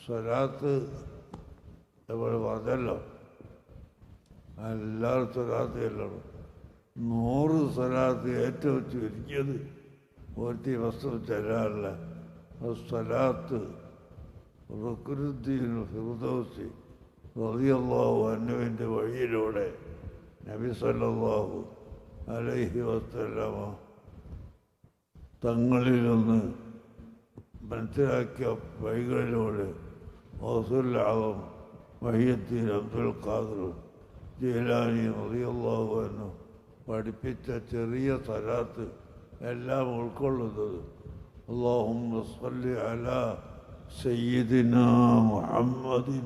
സ്വലാത്ത് നമ്മൾ പറഞ്ഞല്ലോ, എല്ലാവരും സ്വലാത്ത് ചെല്ലണം. 100 സ്വലാത്ത് ഏറ്റവും ചുരുങ്ങിയത് ഒരു ദിവസം ചെല്ലാറില്ല. സ്വലാത്ത് റുക്നുദ്ദീൻ ഫിർദൗസി റളിയല്ലാഹു അൻഹുവിൻ്റെ വഴിയിലൂടെ നബി സല്ലല്ലാഹു അലൈഹി വസല്ലമ തങ്ങളിൽ നിന്ന് മനസ്സിലാക്കിയ വഴികളിലൂടെ ഗൗസുൽ ആദം മുഹ്യിദ്ദീൻ അബ്ദുൽ ഖാദിർ ജീലാനി റളിയല്ലാഹു അൻഹു പഠിപ്പിച്ച ചെറിയ സ്വലാത്ത് എല്ലാം ഉൾക്കൊള്ളുന്നത് അല്ലാഹുമ്മ സ്വല്ലി അലാ സയ്യിദിനാ മുഹമ്മദിൻ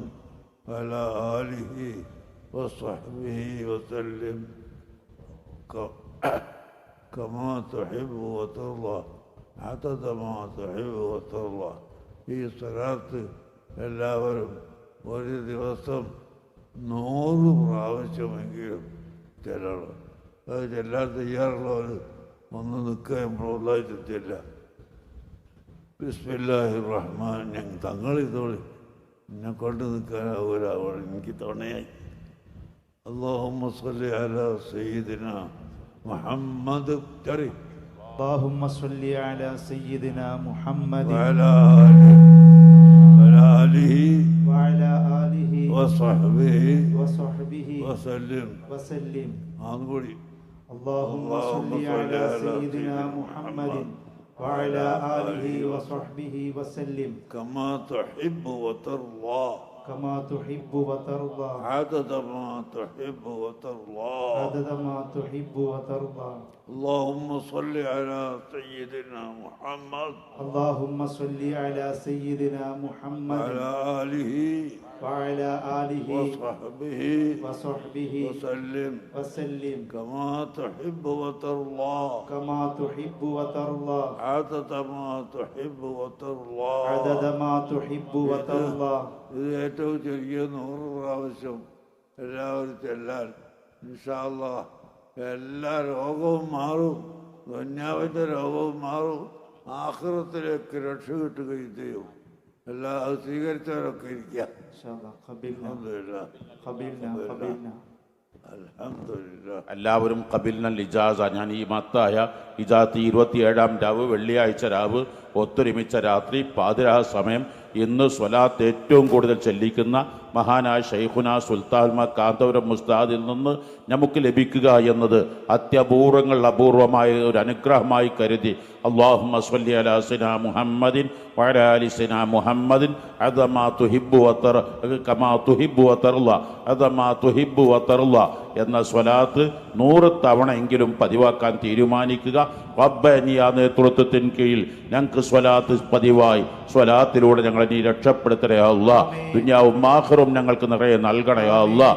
വഅലാ ആലിഹി വസഹ്ബിഹി വസല്ലം കമാ തുഹിബ്ബു വതർളാ അദദ മാ തുഹിബ്ബു വതർളാ. ഈ സ്വലാത്ത് എല്ലാവരും ഒരു ദിവസം 100 പ്രാവശ്യമെങ്കിലും ചെല്ലണം. അത് ചെല്ലാൻ തയ്യാറുള്ളവർ ഒന്ന് നിൽക്കുക, നമ്മളൊന്നായിട്ട് ചെല്ല. ബിസ്മില്ലാഹിർ റഹ്മാൻ. ഞങ്ങൾ തങ്ങളിതോളി എന്നെ കൊണ്ട് നിൽക്കാനാവൂല, അവിടെ എനിക്ക് തുണയായി. അല്ലാഹുമ്മ സ്വല്ലി അലാ സയ്യിദിനാ മുഹമ്മദ് ചരി اللهم صل على سيدنا محمد وعلى آله وصحبه وسلم. ആദ്യം اللهم صل على سيدنا محمد وعلى آله وصحبه وسلم كما تحب وترضى كما تحب وترضى عدد ما تحب وترضى عدد ما تحب وترضى. اللهم صل على سيدنا محمد اللهم صل على سيدنا محمد وعلى آله وصحبه وسلم كما تحب وترضى كما تحب وترضى عدد ما تحب وترضى عدد ما تحب وترضى. ഇത് ഏറ്റവും ചെറിയ 100 പ്രാവശ്യം എല്ലാവരും ചെല്ലാൻ ഇൻഷാ അല്ലാഹ് എല്ലാ രോഗവും മാറും, ദുനിയാവിൻ്റെ രോഗവും മാറും, ആഖിറത്തിലേക്ക് രക്ഷ കിട്ടുകയും ചെയ്യും. എല്ലാം അത് സ്വീകരിച്ചവരൊക്കെ ഇരിക്കുക. എല്ലാവരും ഖബിൽനൽ ഇജാസ. ഞാൻ ഈ മത്തായ ഇജാത്തി 27-ാം രാവ് വെള്ളിയാഴ്ച രാവ് ഒത്തൊരുമിച്ച രാത്രി പാതിരാ സമയം ഇന്ന് സ്വലാത്ത് ഏറ്റവും കൂടുതൽ ചെല്ലിക്കുന്ന മഹാനായ ശൈഖുന സുൽത്താൻമ കാന്തപുരം മുസ്താദിൽ നിന്ന് നമുക്ക് ലഭിക്കുക എന്നത് അപൂർവമായ ഒരു അനുഗ്രഹമായി കരുതി അല്ലാഹുമ്മ സ്വല്ലി അലാ സയ്യിദിനാ മുഹമ്മദിൻ വഅലാ ആലി സയ്യിദിനാ മുഹമ്മദിൻ അദമാ തുഹിബ്ബു കമാ തുഹിബ്ബു വതർളാ അദമാ തുഹിബ്ബു വതർളാ എന്ന സ്വലാത്ത് 100 തവണയെങ്കിലും പതിവാക്കാൻ തീരുമാനിക്കുക. റബ്ബനി ആ നേതൃത്വത്തിന് കീഴിൽ ഞങ്ങൾക്ക് സ്വലാത്ത് പതിവായി സ്വലാത്തിലൂടെ ഞങ്ങളെ നീ രക്ഷപ്പെടുത്തണേ അല്ലാഹ്. ദുനിയാവും ആഖിറവും ഞങ്ങൾക്ക് നിറയെ നൽകണേ അല്ലാഹ്.